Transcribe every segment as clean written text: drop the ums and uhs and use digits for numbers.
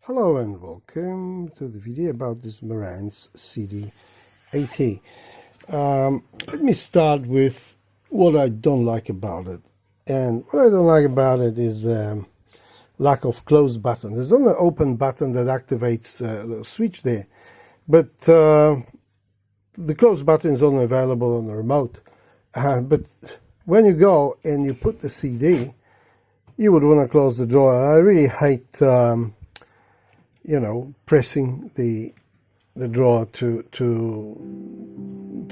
Hello and welcome to the video about this Marantz CD80. Let me start with what I don't like about it. And what I don't like about it is lack of close button. There's only an open button that activates the switch there. But the close button is only available on the remote. But when you go and you put the CD, you would want to close the drawer. I really hate pressing the drawer to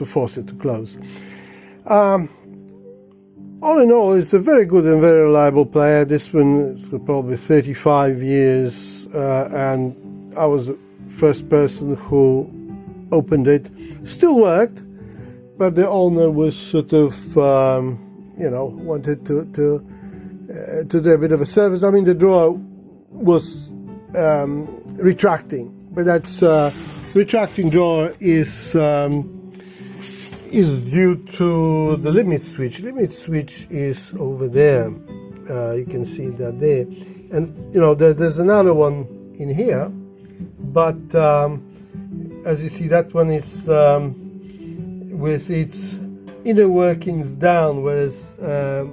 force it to close. All in all, it's a very good and very reliable player. This one is probably 35 years, and I was the first person who opened it. Still worked, but the owner was sort of, wanted to do a bit of a service. I mean, the drawer was retracting, but that's retracting drawer is due to the limit switch. Limit switch is over there. You can see that there, and there's another one in here, but as you see, that one is with its inner workings down, whereas the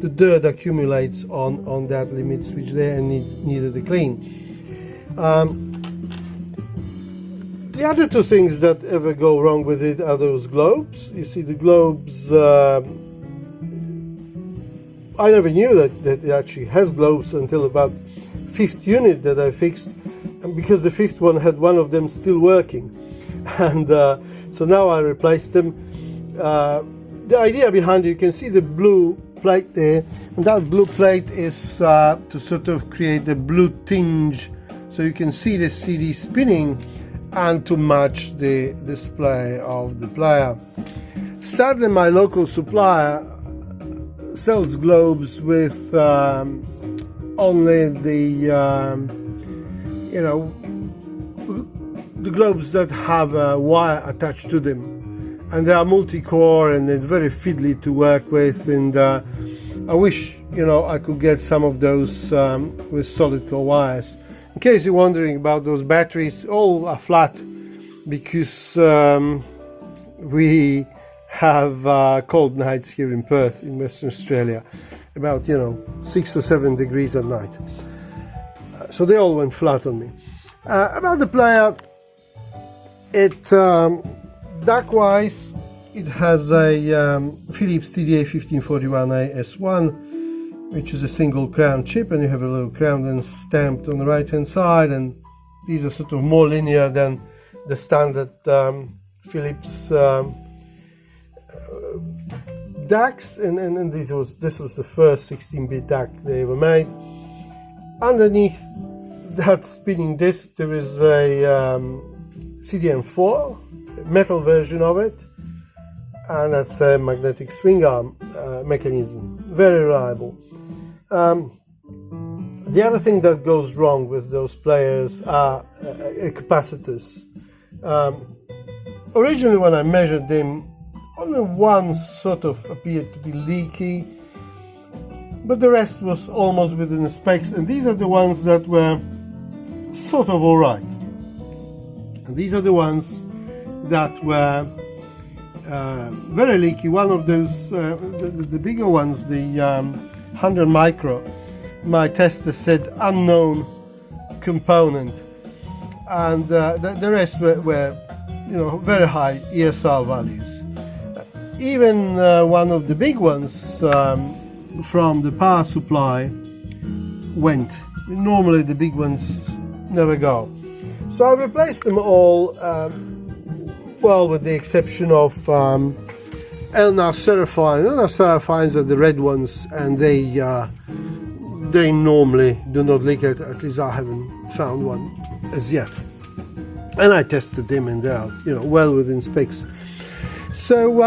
dirt accumulates on that limit switch there and needed to clean. The other two things that ever go wrong with it are those globes. You see the globes, I never knew that it actually has globes until about 5th unit that I fixed, and because the 5th one had one of them still working, and so now I replaced them. The idea behind it, you can see the blue plate there, and that blue plate is to sort of create a blue tinge so you can see the CD spinning and to match the display of the player. Sadly, my local supplier sells globes with only the globes that have a wire attached to them, and they are multi-core and they're very fiddly to work with, and I wish I could get some of those with solid core wires. In case you're wondering about those batteries, all are flat because we have cold nights here in Perth in Western Australia, about 6 or 7 degrees at night, so they all went flat on me. About the player, it DAC-wise, it has a Philips TDA1541A S1, which is a single crown chip, and you have a little crown then stamped on the right hand side, and these are sort of more linear than the standard Philips DACs, and this was the first 16-bit DAC they ever made. Underneath that spinning disc there is a CDM4 metal version of it, and that's a magnetic swing arm mechanism. Very reliable. The other thing that goes wrong with those players are capacitors. Originally, when I measured them, only one sort of appeared to be leaky, but the rest was almost within the specs, and these are the ones that were sort of alright. And these are the ones that were very leaky. One of those, the bigger ones, the 100 micro, my tester said unknown component, and the rest were very high ESR values. Even one of the big ones from the power supply went. Normally the big ones never go. So I replaced them all, well, with the exception of Elnar Seraphine. Elnar Seraphines are the red ones, and they normally do not leak. At least I haven't found one as yet. And I tested them, and they are well within specs. So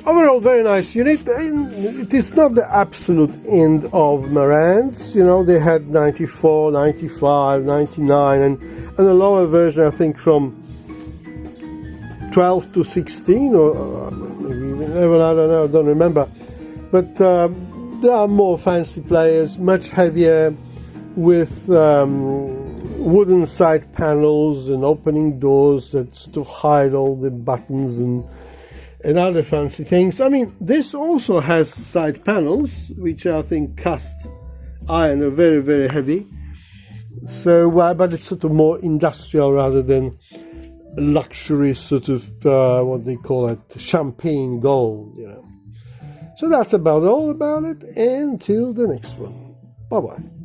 overall, very nice unit. It is not the absolute end of Marantz. They had 94, 95, 99, and a lower version, I think, from 12 to 16, or maybe even 11, I don't remember. But there are more fancy players, much heavier, with wooden side panels and opening doors that sort of hide all the buttons and other fancy things. I mean, this also has side panels, which I think cast iron are very, very heavy. So, but it's sort of more industrial rather than luxury sort of, what they call it, champagne gold, you know. So that's about all about it. Until the next one. Bye-bye.